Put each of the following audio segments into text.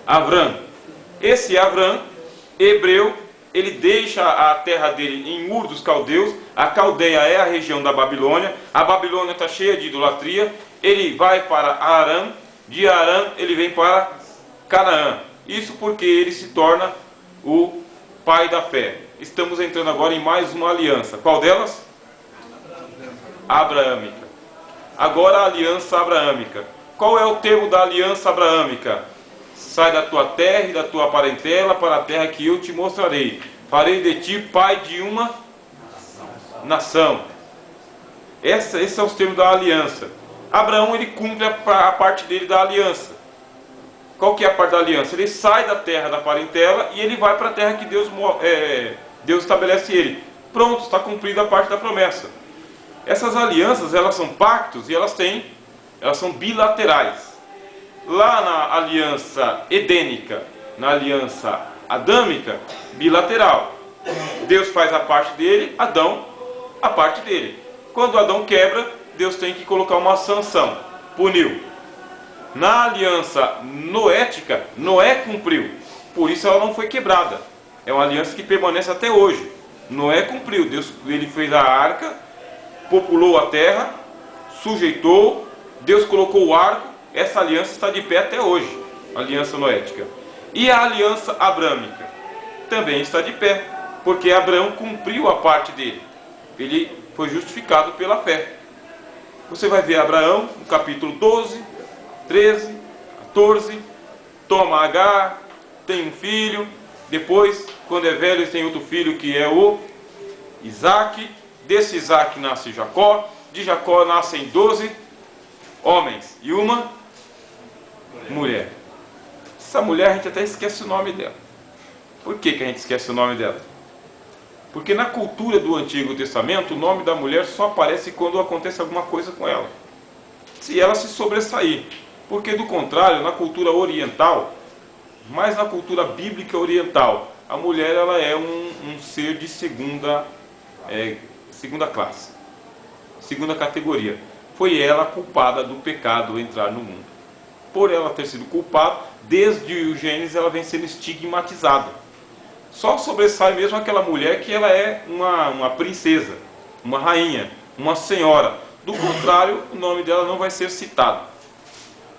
Avram. Esse Avram, hebreu, ele deixa a terra dele em Ur dos Caldeus. A Caldeia é a região da Babilônia. A Babilônia está cheia de idolatria. Ele vai para Arã. De Arã ele vem para Canaã. Isso porque ele se torna o pai da fé. Estamos entrando agora em mais uma aliança. Qual delas? Abraâmica. Agora a aliança abraâmica. Qual é o termo da aliança abraâmica? Sai da tua terra e da tua parentela para a terra que eu te mostrarei. Farei de ti pai de uma nação. Esses são os termos da aliança. Abraão, ele cumpre a parte dele da aliança. Qual que é a parte da aliança? Ele sai da terra da parentela e ele vai para a terra que Deus estabelece ele. Pronto, está cumprida a parte da promessa. Essas alianças, elas são pactos e elas são bilaterais. Lá na aliança edênica, na aliança adâmica, bilateral. Deus faz a parte dele, Adão a parte dele. Quando Adão quebra, Deus tem que colocar uma sanção, puniu. Na aliança noética, Noé cumpriu, por isso ela não foi quebrada. É uma aliança que permanece até hoje. Noé cumpriu, Deus, ele fez a arca, populou a terra, sujeitou, Deus colocou o arco. Essa aliança está de pé até hoje, a aliança noética. E a aliança abrâmica também está de pé, porque Abraão cumpriu a parte dele. Ele foi justificado pela fé. Você vai ver Abraão no capítulo 12, 13, 14, toma Agar, tem um filho, depois, quando é velho, ele tem outro filho que é o Isaac. Desse Isaac nasce Jacó, de Jacó nascem 12 homens e uma mulher. Essa mulher a gente até esquece o nome dela. Por que a gente esquece o nome dela? Porque na cultura do Antigo Testamento, o nome da mulher só aparece quando acontece alguma coisa com ela. Se ela se sobressair. Porque do contrário, na cultura oriental, mais na cultura bíblica oriental, a mulher ela é um ser de segunda classe, segunda categoria. Foi ela a culpada do pecado entrar no mundo. Por ela ter sido culpada, desde o Gênesis ela vem sendo estigmatizada. Só sobressai mesmo aquela mulher que ela é uma princesa, uma rainha, uma senhora. Do contrário, o nome dela não vai ser citado.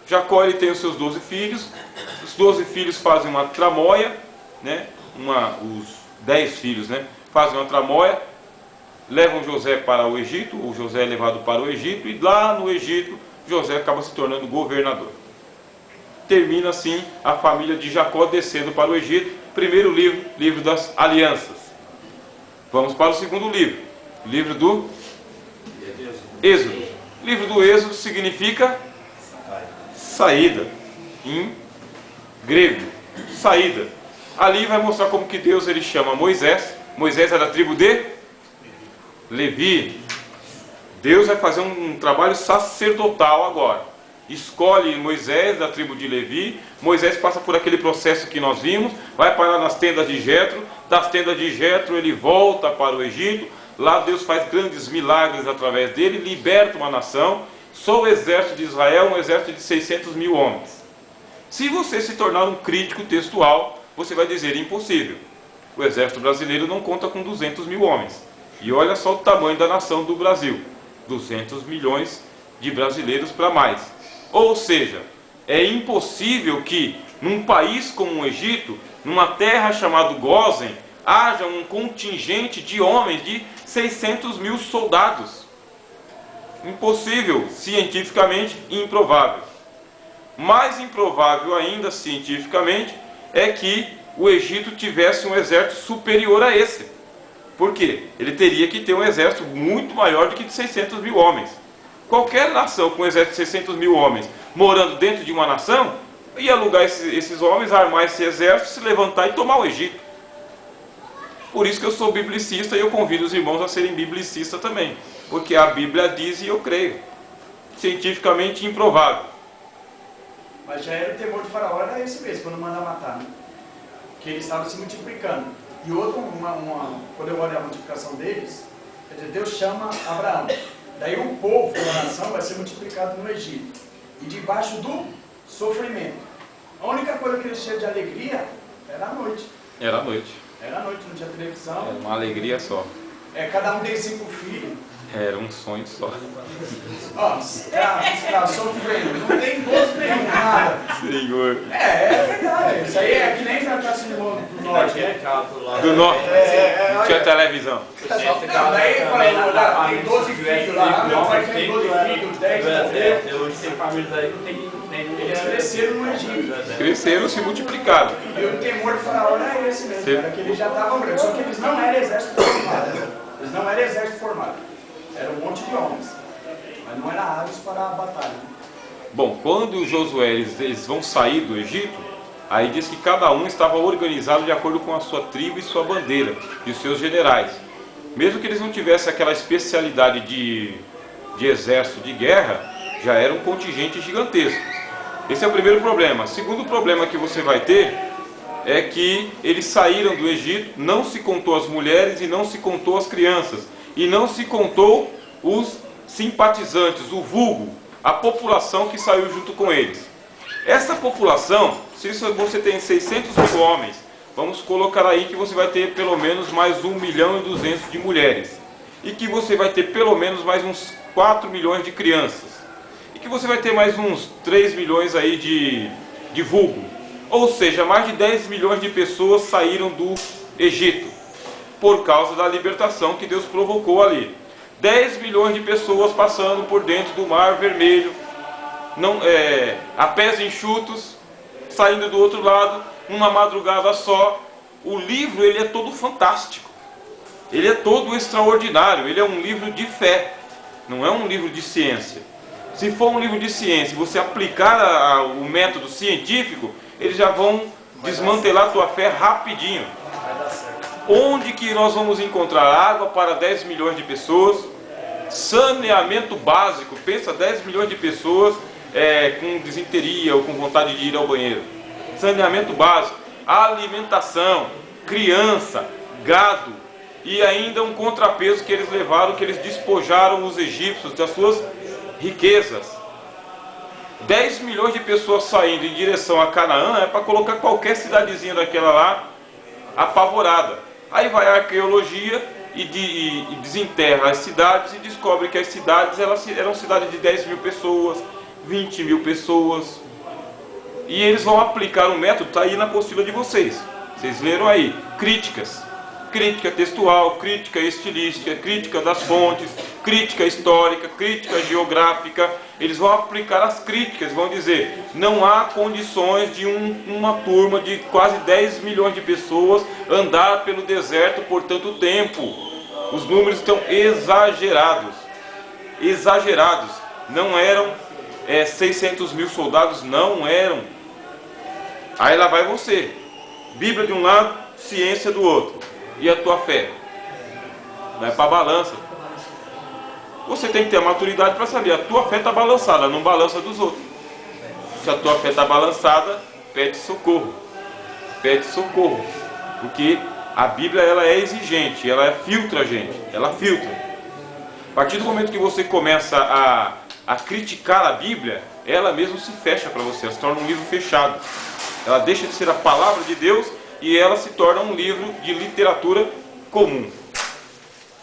Jacó ele tem os seus 12 filhos. Os 12 filhos fazem uma tramóia, né? Os 10 filhos, né? Fazem uma tramóia, levam José para o Egito. O José é levado para o Egito e lá no Egito José acaba se tornando governador. Termina assim a família de Jacó descendo para o Egito. Primeiro livro das alianças. Vamos para o segundo livro, livro do Êxodo. Livro do Êxodo significa saída, em grego, saída. Ali vai mostrar como que Deus ele chama Moisés. Moisés é da tribo de Levi. Deus vai fazer um trabalho sacerdotal agora. Escolhe Moisés da tribo de Levi. Moisés passa por aquele processo que nós vimos, vai parar nas tendas de Jetro. Das tendas de Jetro ele volta para o Egito. Lá Deus faz grandes milagres através dele, liberta uma nação. Só o exército de Israel é um exército de 600 mil homens. Se você se tornar um crítico textual, você vai dizer impossível. O exército brasileiro não conta com 200 mil homens. E olha só o tamanho da nação do Brasil. 200 milhões de brasileiros para mais. Ou seja, é impossível que num país como o Egito, numa terra chamada Gósen, haja um contingente de homens de 600 mil soldados. Impossível, cientificamente improvável. Mais improvável ainda, cientificamente, é que o Egito tivesse um exército superior a esse. Por quê? Ele teria que ter um exército muito maior do que de 600 mil homens. Qualquer nação com um exército de 600 mil homens morando dentro de uma nação, ia alugar esses homens, armar esse exército, se levantar e tomar o Egito. Por isso que eu sou biblicista e eu convido os irmãos a serem biblicistas também. Porque a Bíblia diz e eu creio. Cientificamente improvável. Mas já era o temor de Faraó, era esse mesmo, quando manda matar, né? Que eles estavam se multiplicando. E outro, quando eu olho a multiplicação deles, quer dizer, Deus chama Abraão. Daí o povo da nação vai ser multiplicado no Egito. E debaixo do sofrimento. A única coisa que eles tinham de alegria era a noite. Era à noite. Era a noite, não tinha televisão. Era uma alegria só. Cada um tem 5 filhos. Era um sonho só. Ó, escravo sofrendo. Não tem gosto nenhum, nada. Senhor. É verdade. Isso aí é que nem fracasso do norte, né? Do norte. Não tinha televisão. Não, daí fala, tem 12 filhos lá. Meu pai tem 12 filhos, 10 morreram. Hoje tem famílias aí que tem. Eles cresceram no Egito. Cresceram, se multiplicaram. E o temor do faraó era esse mesmo, era que eles já estavam grandes. Só que eles não eram exército formado. Eles não eram exército formado. Era um monte de homens. Mas não eram aves para a batalha. Bom, quando Josué eles vão sair do Egito, aí diz que cada um estava organizado de acordo com a sua tribo e sua bandeira, e os seus generais. Mesmo que eles não tivessem aquela especialidade de exército de guerra, já era um contingente gigantesco. Esse é o primeiro problema. O segundo problema que você vai ter é que eles saíram do Egito, não se contou as mulheres e não se contou as crianças. E não se contou os simpatizantes, o vulgo, a população que saiu junto com eles. Essa população, se você tem 600 mil homens, vamos colocar aí que você vai ter pelo menos mais 1 milhão e 200 de mulheres. E que você vai ter pelo menos mais uns 4 milhões de crianças. E que você vai ter mais uns 3 milhões aí de vulgo. Ou seja, mais de 10 milhões de pessoas saíram do Egito, por causa da libertação que Deus provocou ali. 10 milhões de pessoas passando por dentro do Mar Vermelho, a pés enxutos, saindo do outro lado, numa madrugada só. O livro ele é todo fantástico, ele é todo extraordinário, ele é um livro de fé, não é um livro de ciência. Se for um livro de ciência e você aplicar o método científico, eles já vão desmantelar a tua fé rapidinho. Onde que nós vamos encontrar água para 10 milhões de pessoas? Saneamento básico. Pensa 10 milhões de pessoas com desinteria ou com vontade de ir ao banheiro. Saneamento básico. Alimentação, criança, gado. E ainda um contrapeso que eles levaram, que eles despojaram os egípcios das suas riquezas. 10 milhões de pessoas saindo em direção a Canaã é para colocar qualquer cidadezinha daquela lá apavorada. Aí vai a arqueologia e desenterra as cidades e descobre que as cidades eram cidades de 10 mil pessoas, 20 mil pessoas. E eles vão aplicar um método, está aí na apostila de vocês. Vocês leram aí, críticas. Crítica textual, crítica estilística, crítica das fontes, crítica histórica, crítica geográfica. Eles vão aplicar as críticas, vão dizer, não há condições de uma turma de quase 10 milhões de pessoas andar pelo deserto por tanto tempo. Os números estão exagerados. Exagerados. Não eram 600 mil soldados, não eram. Aí lá vai você. Bíblia de um lado, ciência do outro. E a tua fé? Vai para a balança. Você tem que ter a maturidade para saber, a tua fé está balançada, não balança dos outros. Se a tua fé está balançada, pede socorro. Pede socorro. Porque a Bíblia ela é exigente, ela filtra a gente, ela filtra. A partir do momento que você começa a criticar a Bíblia, ela mesmo se fecha para você, ela se torna um livro fechado. Ela deixa de ser a palavra de Deus e ela se torna um livro de literatura comum.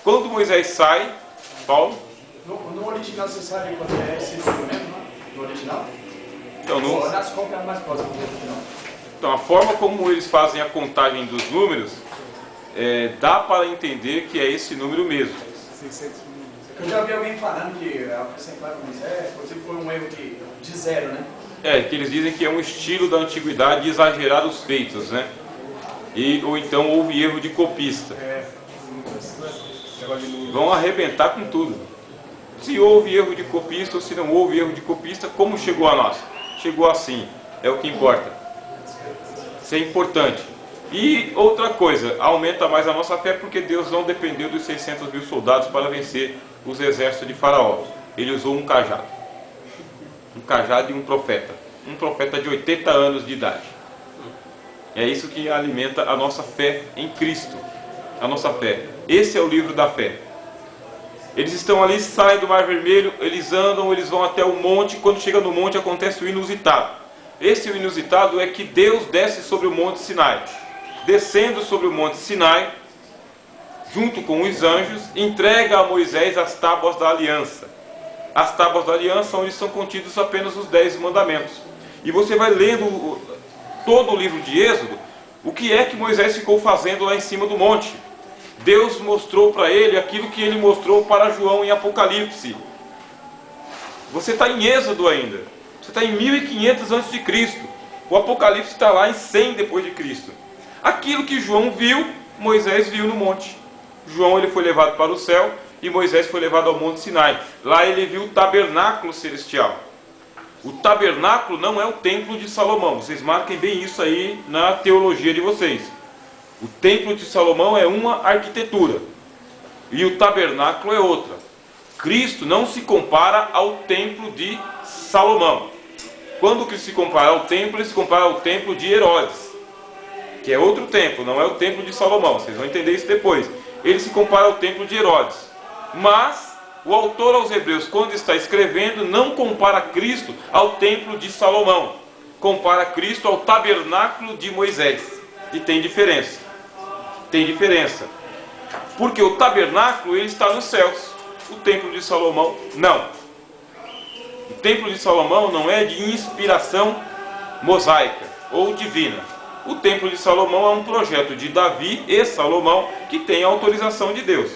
Quando Moisés sai, Paulo... No original você sabe quando é esse número mesmo? No original? Então, das cópias mais próximas do original. Então, a forma como eles fazem a contagem dos números, dá para entender que é esse número mesmo. 600 mil. Eu já vi alguém falando que acrescentar com Moisés foi um erro de zero, né? Que eles dizem que é um estilo da antiguidade de exagerar os feitos, né? Ou então houve erro de copista. Vão arrebentar com tudo. Se houve erro de copista ou se não houve erro de copista, como chegou a nós? Chegou assim, é o que importa. Isso é importante. E outra coisa, aumenta mais a nossa fé porque Deus não dependeu dos 600 mil soldados para vencer os exércitos de Faraó. Ele usou um cajado. Um cajado e um profeta de 80 anos de idade. É isso que alimenta a nossa fé em Cristo, a nossa fé. Esse é o livro da fé. Eles estão ali, saem do Mar Vermelho, eles andam, eles vão até o monte. Quando chega no monte acontece o inusitado. Esse inusitado é que Deus desce sobre o Monte Sinai. Descendo sobre o Monte Sinai, junto com os anjos, entrega a Moisés as tábuas da aliança. As tábuas da aliança, onde são contidos apenas os 10 mandamentos. E você vai lendo todo o livro de Êxodo, o que é que Moisés ficou fazendo lá em cima do monte. Deus mostrou para ele aquilo que ele mostrou para João em Apocalipse. Você está em Êxodo ainda. Você está em 1500 a.C. O Apocalipse está lá em 100 depois de Cristo. Aquilo que João viu, Moisés viu no monte. João ele foi levado para o céu e Moisés foi levado ao Monte Sinai. Lá ele viu o tabernáculo celestial. O tabernáculo não é o templo de Salomão. Vocês marquem bem isso aí na teologia de vocês. O templo de Salomão é uma arquitetura e o tabernáculo é outra. Cristo não se compara ao templo de Salomão. Quando Cristo se compara ao templo, ele se compara ao templo de Herodes, que é outro templo, não é o templo de Salomão. Vocês vão entender isso depois. Ele se compara ao templo de Herodes. Mas o autor aos Hebreus, quando está escrevendo, não compara Cristo ao templo de Salomão. Compara Cristo ao tabernáculo de Moisés. E tem diferença. Tem diferença. Porque o tabernáculo ele está nos céus. O templo de Salomão não. O templo de Salomão não é de inspiração mosaica ou divina. O templo de Salomão é um projeto de Davi e Salomão que tem a autorização de Deus.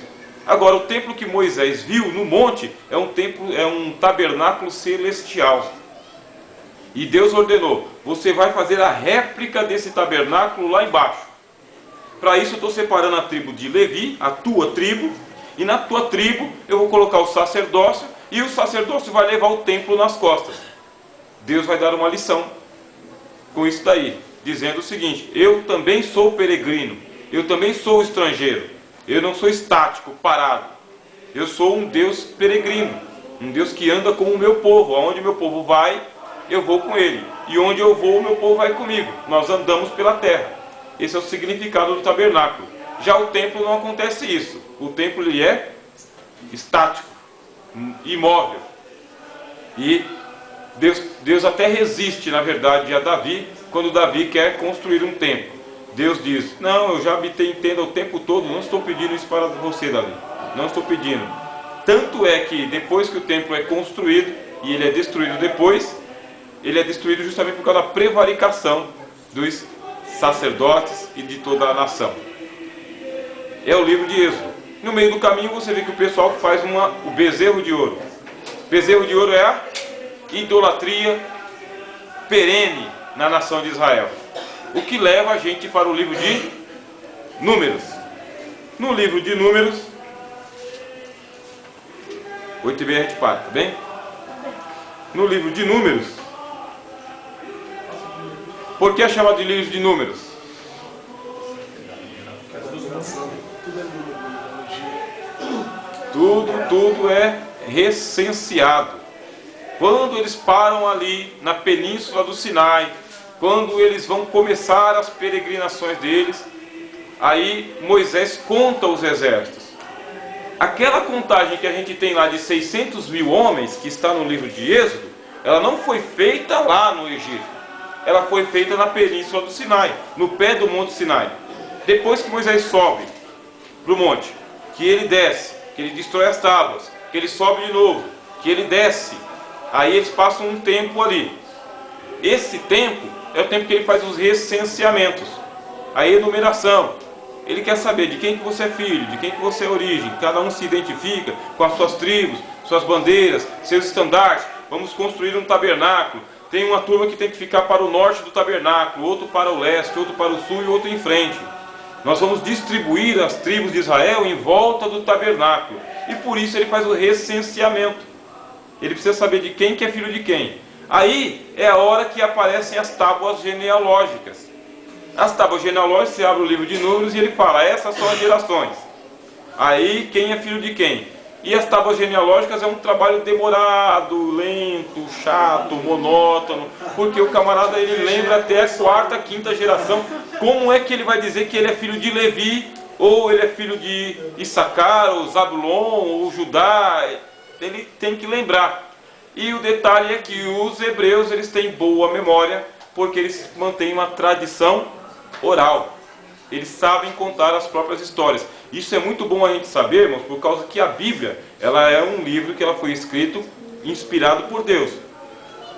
Agora, o templo que Moisés viu no monte é um tabernáculo celestial. E Deus ordenou: você vai fazer a réplica desse tabernáculo lá embaixo. Para isso eu estou separando a tribo de Levi, a tua tribo, e na tua tribo eu vou colocar o sacerdócio, e o sacerdócio vai levar o templo nas costas. Deus vai dar uma lição com isso daí, dizendo o seguinte: eu também sou peregrino, eu também sou estrangeiro, eu não sou estático, parado. Eu sou um Deus peregrino, um Deus que anda com o meu povo. Aonde o meu povo vai, eu vou com ele, e onde eu vou, o meu povo vai comigo. Nós andamos pela terra. Esse é o significado do tabernáculo. Já o templo não acontece isso. O templo ele é estático, imóvel. E Deus até resiste, na verdade, a Davi, quando Davi quer construir um templo. Deus diz: não, eu já habitei em tenda o tempo todo, não estou pedindo isso para você, Davi. Não estou pedindo. Tanto é que depois que o templo é construído, e ele é destruído depois, ele é destruído justamente por causa da prevaricação dos sacerdotes e de toda a nação. É o livro de Êxodo. No meio do caminho você vê que o pessoal faz o bezerro de ouro. Bezerro de ouro é a idolatria perene na nação de Israel. O que leva a gente para o livro de Números. No livro de Números, 8h30 a gente para, tá bem? No livro de Números, por que é chamado de livro de Números? Tudo é recenseado. Quando eles param ali na península do Sinai, quando eles vão começar as peregrinações deles, aí Moisés conta os exércitos. Aquela contagem que a gente tem lá de 600.000 homens, que está no livro de Êxodo, ela não foi feita lá no Egito. Ela foi feita na península do Sinai, no pé do Monte Sinai. Depois que Moisés sobe para o monte, que ele desce, que ele destrói as tábuas, que ele sobe de novo, que ele desce, aí eles passam um tempo ali. Esse tempo é o tempo que ele faz os recenseamentos, a enumeração. Ele quer saber de quem que você é filho, de quem que você é origem. Cada um se identifica com as suas tribos, suas bandeiras, seus estandartes. Vamos construir um tabernáculo. Tem uma turma que tem que ficar para o norte do tabernáculo, outro para o leste, outro para o sul e outro em frente. Nós vamos distribuir as tribos de Israel em volta do tabernáculo. E por isso ele faz o recenseamento. Ele precisa saber de quem que é filho de quem. Aí é a hora que aparecem as tábuas genealógicas. As tábuas genealógicas, você abre o livro de Números e ele fala: essas são as gerações. Aí quem é filho de quem? E as tábuas genealógicas é um trabalho demorado, lento, chato, monótono, porque o camarada ele lembra até a quarta, quinta geração. Como é que ele vai dizer que ele é filho de Levi, ou ele é filho de Issacar, ou Zabulon, ou Judá? Ele tem que lembrar. E o detalhe é que os hebreus eles têm boa memória, porque eles mantêm uma tradição oral. Eles sabem contar as próprias histórias. Isso é muito bom a gente sabermos, por causa que a Bíblia, ela é um livro que ela foi escrito inspirado por Deus.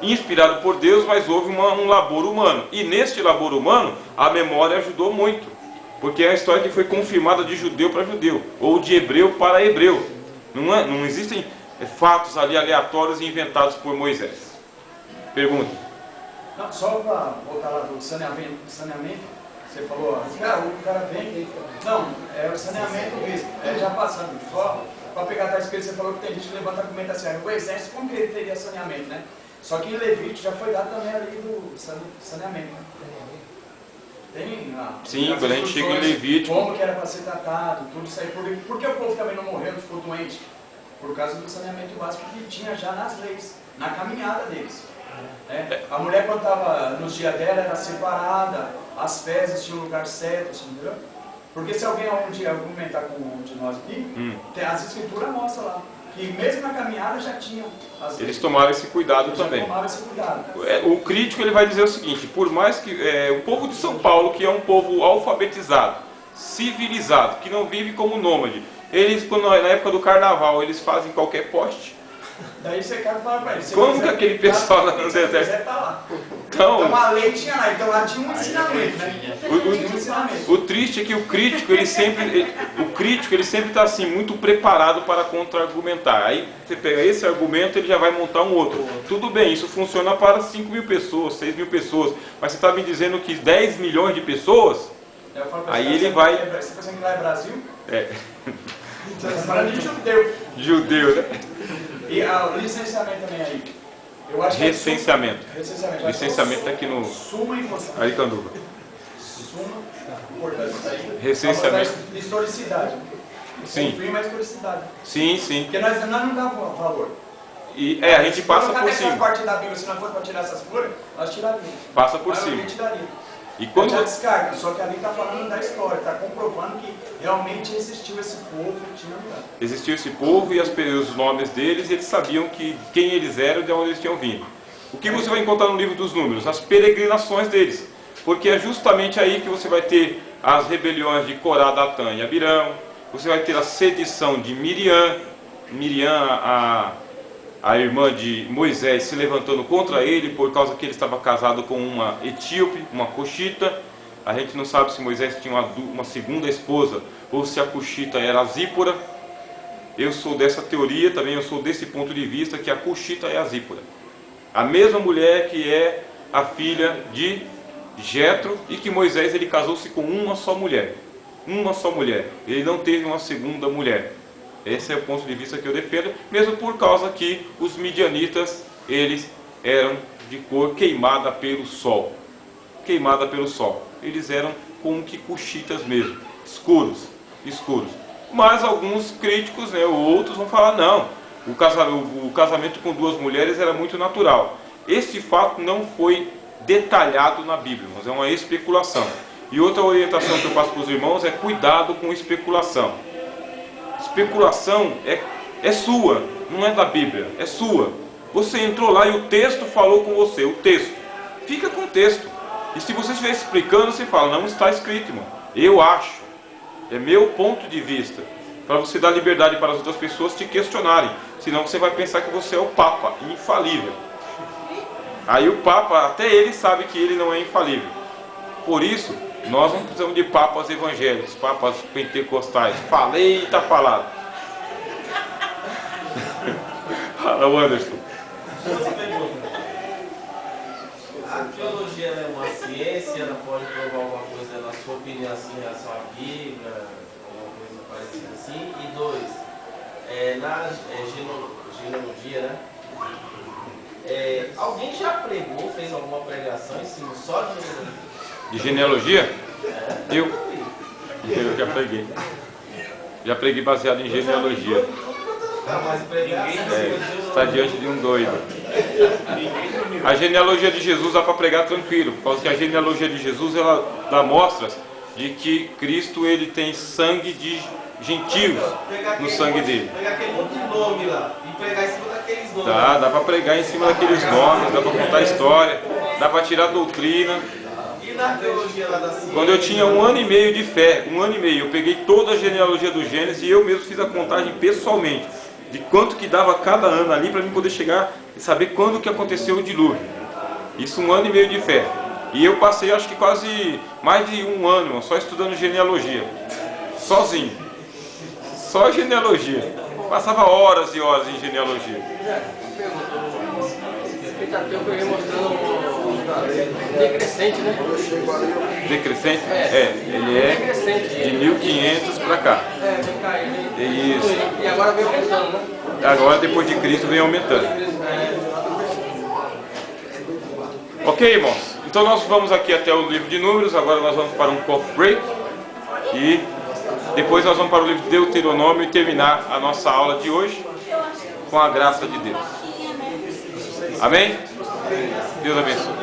Inspirado por Deus, mas houve um labor humano. E neste labor humano, a memória ajudou muito. Porque é uma história que foi confirmada de judeu para judeu, ou de hebreu para hebreu. Não existem fatos ali aleatórios e inventados por Moisés. Pergunta. Não, só para voltar lá do saneamento, você falou, o cara vem. Não, é o saneamento mesmo. Já passando, só para pegar a escrito, você falou que tem gente que levanta argumento assim, o exército, como que ele teria saneamento, né? Só que em Levítico já foi dado também ali do saneamento. Né? Tem sim, quando a gente chega em Levítico, como que era para ser tratado, tudo isso aí. Por que o povo também não morreu, não ficou doente? Por causa do saneamento básico que tinha já nas leis, na caminhada deles. A mulher, quando estava nos dias dela, era separada, as fezes tinham um lugar certo, assim, entendeu? Porque se alguém um dia argumentar com um de nós aqui, as escrituras mostram lá, que mesmo na caminhada já tinham as leis. Eles tomaram esse cuidado também. Tomaram esse cuidado. O crítico ele vai dizer o seguinte, por mais que o povo de São Paulo, que é um povo alfabetizado, civilizado, que não vive como nômade, eles, na época do carnaval, eles fazem qualquer poste. Daí você quer falar para ele. Como que aquele pessoal lá no deserto? Tá lá. Então a lei tinha lá, então lá tinha um ensinamento, né? O triste é que o crítico ele sempre está assim muito preparado para contra-argumentar. Aí você pega esse argumento, ele já vai montar um outro. Tudo bem, isso funciona para 5.000 pessoas, 6.000 pessoas, mas você está me dizendo que 10 milhões de pessoas? Aí ele vai. Você pensa que lá é Brasil? Então, você fala de judeu. Judeu, né? E o licenciamento também aí. Eu acho Recenseamento. Recenseamento. Licenciamento aqui no Suma importante. Aricanduva. Suma importante isso aí. Recenseamento. Historicidade. Sim. Confirma a historicidade. Sim, sim. Porque nós não damos valor. E a gente passa por cima. Parte da Bíblia, se não fosse para tirar essas folhas, nós tiraríamos. Passa por cima. E quando já descarga, só que ali está falando da história, está comprovando que realmente existiu esse povo que tinha lugar. Existiu esse povo e os nomes deles, eles sabiam quem eles eram e de onde eles tinham vindo. O que você vai encontrar no livro dos Números? As peregrinações deles. Porque é justamente aí que você vai ter as rebeliões de Corá, Datã e Abirão. Você vai ter a sedição de Miriam. A irmã de Moisés, se levantando contra ele por causa que ele estava casado com uma etíope, uma cuxita. A gente não sabe se Moisés tinha uma segunda esposa ou se a cuxita era a Zípora. Eu sou dessa teoria também, eu sou desse ponto de vista que a cuxita é a Zípora. A mesma mulher que é a filha de Jetro e que Moisés ele casou-se com uma só mulher. Uma só mulher. Ele não teve uma segunda mulher. Esse é o ponto de vista que eu defendo, mesmo por causa que os midianitas, eles eram de cor queimada pelo sol. Queimada pelo sol. Eles eram como que cuxitas mesmo, escuros. Mas alguns críticos, ou outros vão falar, não, o casamento com duas mulheres era muito natural. Esse fato não foi detalhado na Bíblia, mas é uma especulação. E outra orientação que eu passo para os irmãos é cuidado com especulação. Especulação é sua, não é da Bíblia, é sua. Você entrou lá e o texto falou com você, o texto. Fica com o texto. E se você estiver explicando, você fala, não está escrito, irmão. Eu acho. É meu ponto de vista. Para você dar liberdade para as outras pessoas te questionarem. Senão você vai pensar que você é o Papa, infalível. Aí o Papa, até ele sabe que ele não é infalível. Por isso, nós não precisamos de papas evangélicos, papas pentecostais. Falei e está falado. Fala, Anderson. A arqueologia é uma ciência, ela pode provar alguma coisa na sua opinião assim, em relação à Bíblia, alguma coisa parecida assim. E dois, na genealogia, né? Alguém já pregou, fez alguma pregação em cima só de genealogia? De genealogia? Eu já preguei. Já preguei baseado em genealogia. Está diante de um doido. A genealogia de Jesus dá para pregar tranquilo, por causa que a genealogia de Jesus ela dá mostras de que Cristo ele tem sangue de gentios no sangue dele. Pegar aquele monte de nome lá e pregar em cima daqueles nomes. Dá para pregar em cima daqueles nomes, dá para contar a história. dá para tirar doutrina. E na teologia lá da ciência? Quando eu tinha 1 ano e meio de fé, 1 ano e meio, eu peguei toda a genealogia do Gênesis e eu mesmo fiz a contagem pessoalmente de quanto que dava cada ano ali para mim poder chegar e saber quando que aconteceu o dilúvio. Isso 1 ano e meio de fé. E eu passei acho que quase mais de 1 ano, irmão, só estudando genealogia, sozinho, só genealogia. Passava horas e horas em genealogia. Pentateuco vem mostrando decrescente, né? Decrescente? Ele é de 1500 para cá. Vem caindo. Isso. E agora vem aumentando, né? Agora depois de Cristo vem aumentando. Ok, irmãos? Então nós vamos aqui até o livro de Números. Agora nós vamos para um coffee break. E depois nós vamos para o livro de Deuteronômio e terminar a nossa aula de hoje com a graça de Deus. Amém? Deus abençoe.